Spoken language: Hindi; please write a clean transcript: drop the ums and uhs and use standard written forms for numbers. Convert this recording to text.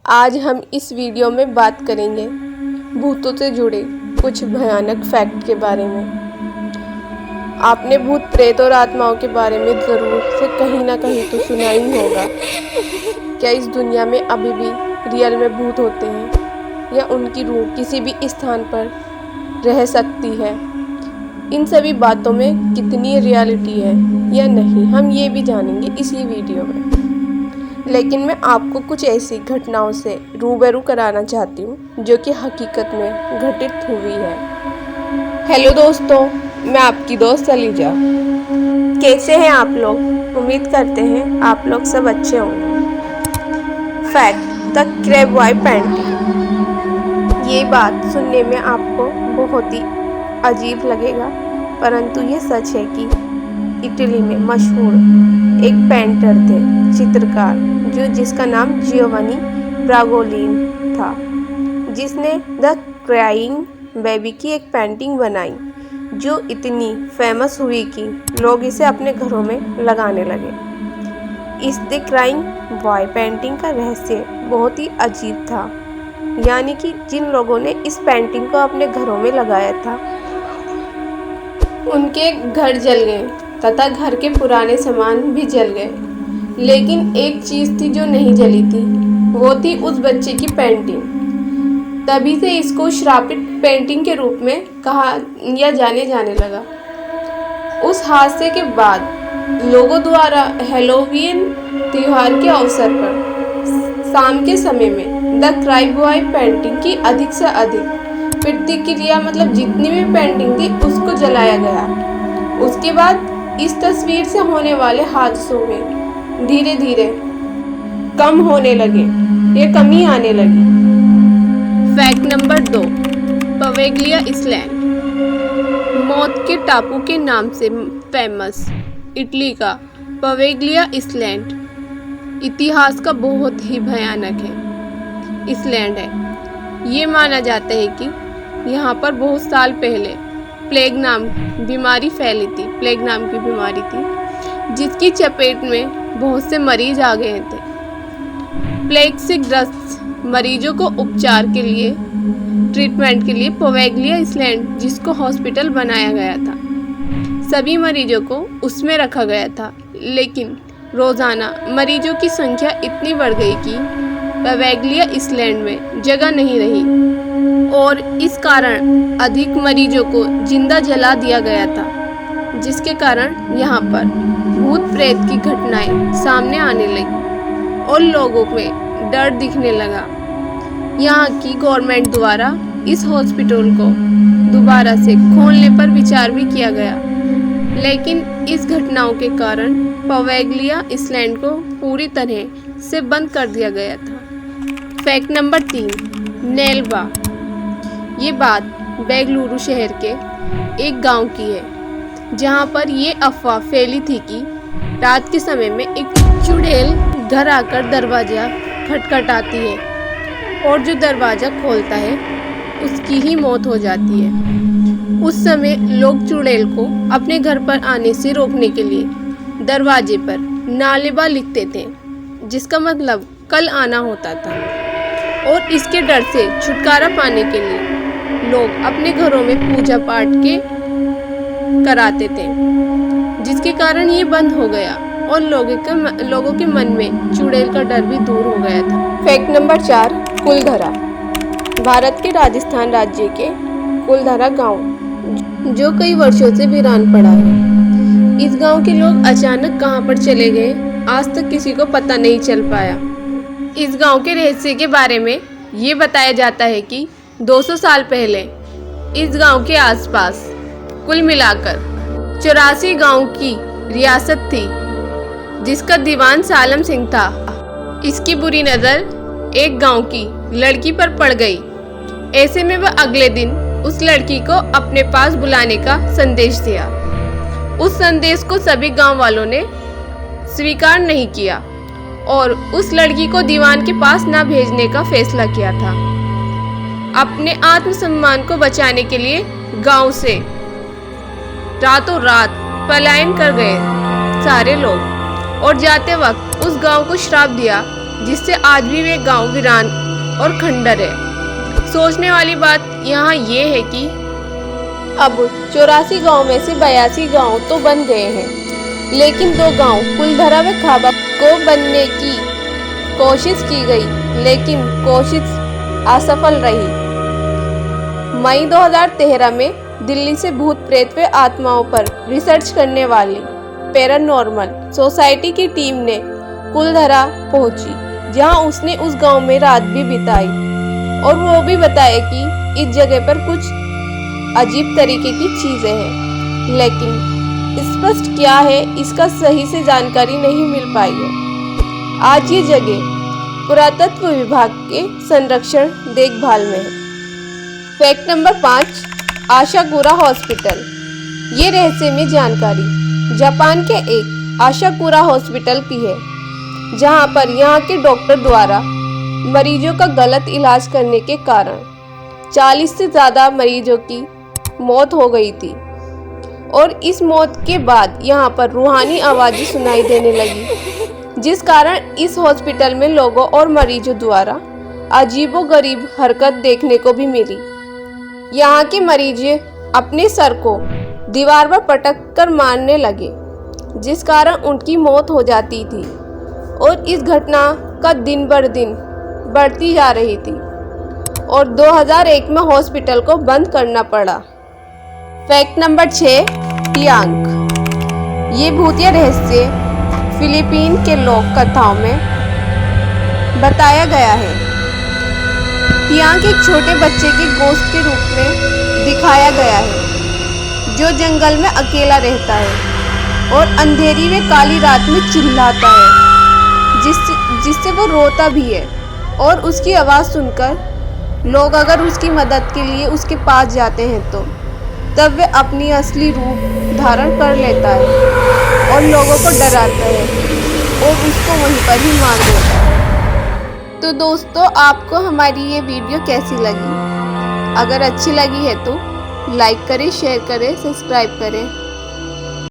आज हम इस वीडियो में बात करेंगे भूतों से जुड़े कुछ भयानक फैक्ट के बारे में। आपने भूत प्रेत और आत्माओं के बारे में ज़रूर से कहीं ना कहीं तो सुना ही होगा। क्या इस दुनिया में अभी भी रियल में भूत होते हैं या उनकी रूह किसी भी स्थान पर रह सकती है? इन सभी बातों में कितनी रियलिटी है या नहीं, हम ये भी जानेंगे इसी वीडियो में। लेकिन मैं आपको कुछ ऐसी घटनाओं से रूबरू कराना चाहती हूँ जो कि हकीकत में घटित हुई है। हेलो दोस्तों, मैं आपकी दोस्त सलीजा। कैसे हैं आप लोग? उम्मीद करते हैं आप लोग सब अच्छे होंगे। Fact: the crab boy painting. ये बात सुनने में आपको बहुत ही अजीब लगेगा, परंतु ये सच है कि इटली में मशहूर एक पेंटर थे, चित्रकार, जिसका नाम जियोवानी ब्रागोलिन था, जिसने द क्राइंग बेबी की एक पेंटिंग बनाई जो इतनी फेमस हुई कि लोग इसे अपने घरों में लगाने लगे। इस द क्राइंग बॉय पेंटिंग का रहस्य बहुत ही अजीब था, यानी कि जिन लोगों ने इस पेंटिंग को अपने घरों में लगाया था उनके घर जल गए तथा घर के पुराने सामान भी जल गए, लेकिन एक चीज़ थी जो नहीं जली थी, वो थी उस बच्चे की पेंटिंग। तभी से इसको श्रापित पेंटिंग के रूप में कहा या जाने लगा। उस हादसे के बाद लोगों द्वारा हैलोवीन त्योहार के अवसर पर शाम के समय में द क्राइब बॉय पेंटिंग की अधिक से अधिक प्रतिक्रिया, मतलब जितनी भी पेंटिंग थी उसको जलाया गया। उसके बाद इस तस्वीर से होने वाले हादसों में धीरे धीरे कम होने लगे, ये कमी आने लगी। Fact number 2: Poveglia island. मौत के टापू के नाम से फेमस इटली का पवेग्लिया आइलैंड इतिहास का बहुत ही भयानक आइलैंड है। ये माना जाता है कि यहाँ पर बहुत साल पहले प्लेग नाम बीमारी फैली थी। प्लेग नाम की बीमारी थी जिसकी चपेट में बहुत से मरीज आ गए थे। प्लेग से ग्रस्त मरीजों को उपचार के लिए, ट्रीटमेंट के लिए पवेग्लिया आइलैंड, जिसको हॉस्पिटल बनाया गया था, सभी मरीजों को उसमें रखा गया था। लेकिन रोज़ाना मरीजों की संख्या इतनी बढ़ गई कि पवेग्लिया आइलैंड में जगह नहीं रही और इस कारण अधिक मरीजों को जिंदा जला दिया गया था, जिसके कारण यहाँ पर भूत प्रेत की घटनाएं सामने आने लगी और लोगों में डर दिखने लगा। यहाँ की गवर्नमेंट द्वारा इस हॉस्पिटल को दोबारा से खोलने पर विचार भी किया गया, लेकिन इस घटनाओं के कारण पवेग्लिया आइलैंड को पूरी तरह से बंद कर दिया गया था। Fact number 3: नेल्वा। ये बात बेंगलुरु शहर के एक गांव की है, जहां पर ये अफवाह फैली थी कि रात के समय में एक चुड़ैल घर आकर दरवाज़ा खटखटाती है और जो दरवाज़ा खोलता है उसकी ही मौत हो जाती है। उस समय लोग चुड़ैल को अपने घर पर आने से रोकने के लिए दरवाजे पर नालेबा लिखते थे, जिसका मतलब कल आना होता था, और इसके डर से छुटकारा पाने के लिए लोग अपने घरों में पूजा पाठ के कराते थे, जिसके कारण ये बंद हो गया और लोगों के मन में चुड़ैल का डर भी दूर हो गया था। Fact number 4: Kuldhara. भारत के राजस्थान राज्य के कुलधरा गांव, जो कई वर्षों से वीरान पड़ा है। इस गांव के लोग अचानक कहां पर चले गए, आज तक किसी को पता नहीं चल पाया। इस गांव के रहस्य के बारे में ये बताया जाता है कि 200 साल पहले इस गांव के आसपास कुल मिलाकर 84 गांव की रियासत थी, जिसका दीवान सालम सिंह था। इसकी बुरी नज़र एक गांव की लड़की पर पड़ गई। ऐसे में वह अगले दिन उस लड़की को अपने पास बुलाने का संदेश दिया। उस संदेश को सभी गांव वालों ने स्वीकार नहीं किया और उस लड़की को दीवान के पास न भेजने का फैसला किया था। अपने आत्मसम्मान को बचाने के लिए गांव से रातों रात पलायन कर गए सारे लोग, और जाते वक्त उस गांव को श्राप दिया जिससे आज भी वे गांव वीरान और खंडर है। सोचने वाली बात यहाँ ये है कि अब 84 गांव में से 82 गांव तो बन गए हैं, लेकिन 2 गांव कुलधरा व खाबा को बनने की कोशिश की गई, लेकिन कोशिश असफल रही। मई 2013 में दिल्ली से भूत प्रेत व आत्माओं पर रिसर्च करने वाली पैरानॉर्मल सोसाइटी की टीम ने कुलधरा पहुंची, जहां उसने उस गांव में रात भी बिताई और वो भी बताया कि इस जगह पर कुछ अजीब तरीके की चीजें हैं, लेकिन स्पष्ट क्या है इसका सही से जानकारी नहीं मिल पाई है। आज ये जगह पुरातत्व विभाग के संरक्षण देखभाल में है। Fact number 5, Asakura hospital. ये रहस्यमय जानकारी जापान के एक आशाकुरा हॉस्पिटल की है, जहां पर यहाँ के डॉक्टर द्वारा मरीजों का गलत इलाज करने के कारण 40 से ज़्यादा मरीजों की मौत हो गई थी और इस मौत के बाद यहाँ पर रूहानी आवाज़ें सुनाई देने लगी, जिस कारण इस हॉस्पिटल में लोगों और मरीजों द्वारा अजीबोगरीब हरकत देखने को भी मिली। यहाँ के मरीज अपने सर को दीवार पर पटक कर मारने लगे, जिस कारण उनकी मौत हो जाती थी और इस घटना का दिन बर दिन बढ़ती जा रही थी और 2001 में हॉस्पिटल को बंद करना पड़ा। Fact number 6, टियांग। ये भूतिया रहस्य फिलीपीन के लोक कथाओं में बताया गया है। टियांग एक छोटे बच्चे के गोश्त के रूप में दिखाया गया है, जो जंगल में अकेला रहता है और अंधेरी में काली रात में चिल्लाता है, जिससे वो रोता भी है और उसकी आवाज़ सुनकर लोग अगर उसकी मदद के लिए उसके पास जाते हैं तो तब वह अपनी असली रूप धारण कर लेता है और लोगों को डराता है और उसको वहीं पर ही मार देता है। तो दोस्तों, आपको हमारी ये वीडियो कैसी लगी? अगर अच्छी लगी है तो लाइक करें, शेयर करें, सब्सक्राइब करें।